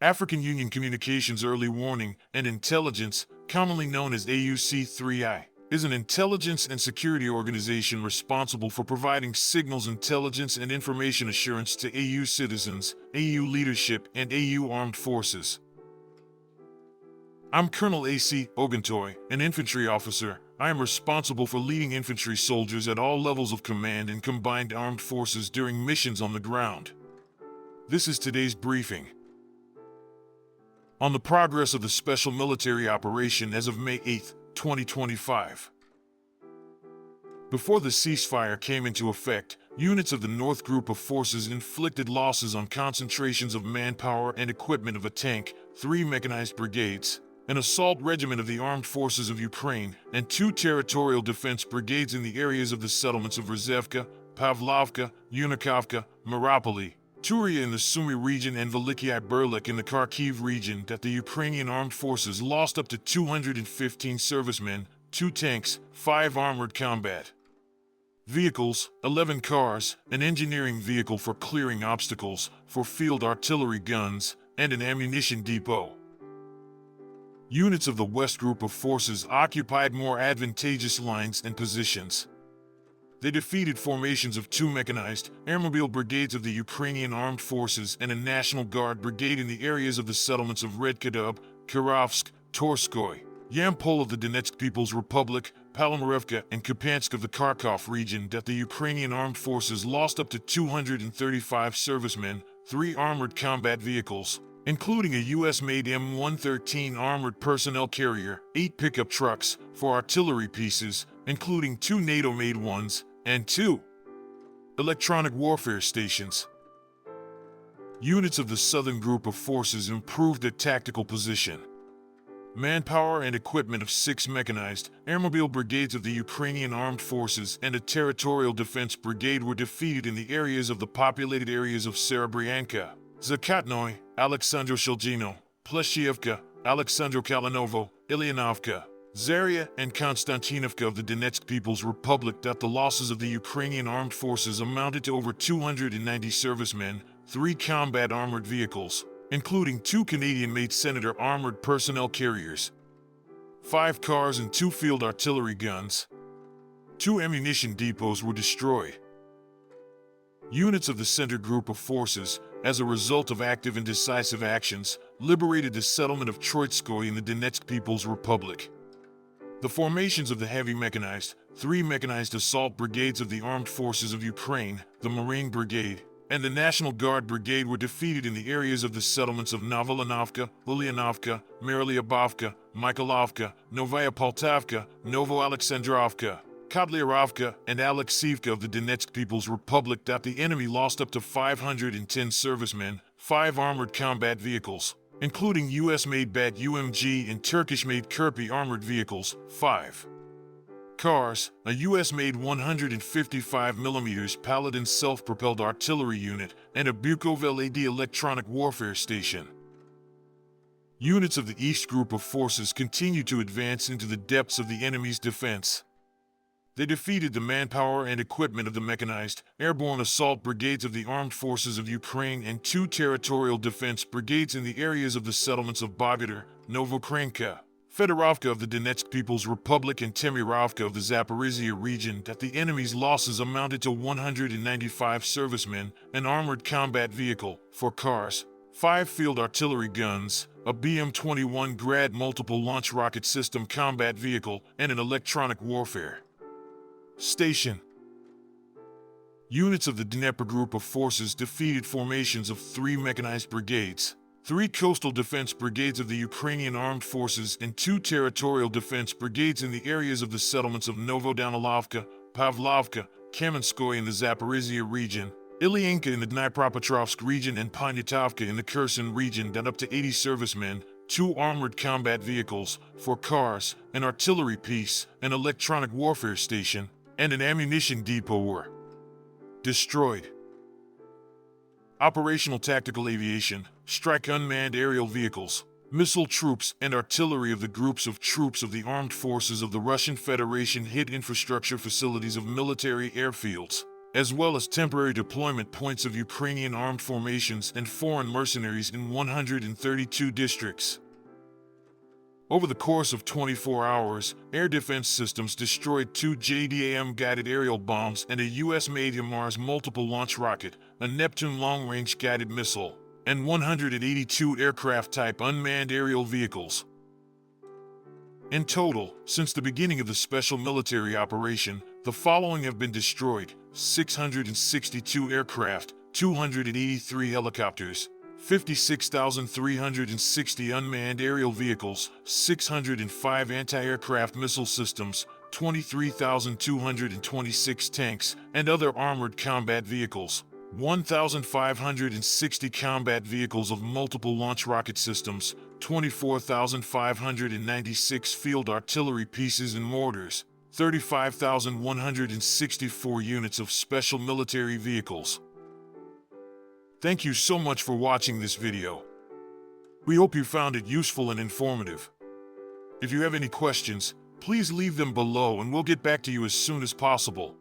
African Union Communications Early Warning and Intelligence, commonly known as AUC3I, is an intelligence and security organization responsible for providing signals intelligence and information assurance to AU citizens, AU leadership, and AU armed forces. I'm Colonel A.C. Oguntoye, an infantry officer. I am responsible for leading infantry soldiers at all levels of command in combined armed forces during missions on the ground. This is today's briefing on the progress of the special military operation as of May 8, 2025. Before the ceasefire came into effect, units of the North Group of Forces inflicted losses on concentrations of manpower and equipment of a tank, 3 mechanized brigades, an assault regiment of the Armed Forces of Ukraine, and 2 territorial defense brigades in the areas of the settlements of Rzevka, Pavlovka, Unikovka, Mariupol, Turia in the Sumy region, and Veliky Berlik in the Kharkiv region that the Ukrainian armed forces lost up to 215 servicemen, 2 tanks, 5 armored combat vehicles, 11 cars, an engineering vehicle for clearing obstacles, for field artillery guns, and an ammunition depot. Units of the West Group of Forces occupied more advantageous lines and positions. They defeated formations of 2 mechanized, airmobile brigades of the Ukrainian Armed Forces and a National Guard brigade in the areas of the settlements of Redkodub, Kirovsk, Torskoye, Yampol of the Donetsk People's Republic, Palamarevka, and Kupyansk of the Kharkiv region that the Ukrainian Armed Forces lost up to 235 servicemen, 3 armored combat vehicles, including a U.S.-made M113 armored personnel carrier, 8 pickup trucks for artillery pieces, including 2 NATO-made ones, and 2 electronic warfare stations. Units of the Southern Group of Forces improved their tactical position. Manpower and equipment of 6 mechanized, airmobile brigades of the Ukrainian Armed Forces and a territorial defense brigade were defeated in the areas of the populated areas of Serebryanka, Zakatnoy, Alexandro-Shelgino, Pleshchevka, Alexandro-Kalinovo, Ilyanovka, Zaria, and Konstantinovka of the Donetsk People's Republic that the losses of the Ukrainian armed forces amounted to over 290 servicemen, 3 combat armored vehicles, including 2 Canadian-made Senator armored personnel carriers, 5 cars and 2 field artillery guns. 2 ammunition depots were destroyed. Units of the Center Group of Forces, as a result of active and decisive actions, liberated the settlement of Torskoye in the Donetsk People's Republic. The formations of the heavy mechanized, 3 mechanized assault brigades of the Armed Forces of Ukraine, the Marine Brigade, and the National Guard Brigade were defeated in the areas of the settlements of Novolinovka, Ulyanovka, Mariupolka, Mykolovka, Novaya Poltavka, Novo-Alexandrovka, Kodlyarovka, and Alexievka of the Donetsk People's Republic that the enemy lost up to 510 servicemen, 5 armored combat vehicles, including U.S.-made Bat-UMG and Turkish-made Kirpi armored vehicles, 5 cars, a U.S.-made 155mm Paladin self-propelled artillery unit, and a Bukovel AD electronic warfare station. Units of the East Group of Forces continued to advance into the depths of the enemy's defense. They defeated the manpower and equipment of the mechanized, airborne assault brigades of the Armed Forces of Ukraine and 2 territorial defense brigades in the areas of the settlements of Bogodar, Novokranka, Fedorovka of the Donetsk People's Republic, and Temirovka of the Zaporizhia region that the enemy's losses amounted to 195 servicemen, an armored combat vehicle, 4 cars, 5 field artillery guns, a BM-21 Grad multiple launch rocket system combat vehicle, and an electronic warfare station. Units of the Dnieper Group of Forces defeated formations of 3 mechanized brigades, 3 coastal defense brigades of the Ukrainian Armed Forces, and 2 territorial defense brigades in the areas of the settlements of Novodanilovka, Pavlovka, Kamenskoye in the Zaporizhia region, Ilyanka in the Dnipropetrovsk region, and Ponitovka in the Kherson region that up to 80 servicemen, 2 armored combat vehicles, 4 cars, an artillery piece, an electronic warfare station, and an ammunition depot were destroyed. Operational tactical aviation, strike unmanned aerial vehicles, missile troops, and artillery of the groups of troops of the armed forces of the Russian Federation hit infrastructure facilities of military airfields, as well as temporary deployment points of Ukrainian armed formations and foreign mercenaries in 132 districts. Over the course of 24 hours, air defense systems destroyed 2 JDAM-guided aerial bombs and a US-made Mars multiple launch rocket, a Neptune long-range guided missile, and 182 aircraft-type unmanned aerial vehicles. In total, since the beginning of the special military operation, the following have been destroyed: 662 aircraft, 283 helicopters, 56,360 unmanned aerial vehicles, 605 anti-aircraft missile systems, 23,226 tanks and other armored combat vehicles, 1,560 combat vehicles of multiple launch rocket systems, 24,596 field artillery pieces and mortars, 35,164 units of special military vehicles. Thank you so much for watching this video. We hope you found it useful and informative. If you have any questions, please leave them below and we'll get back to you as soon as possible.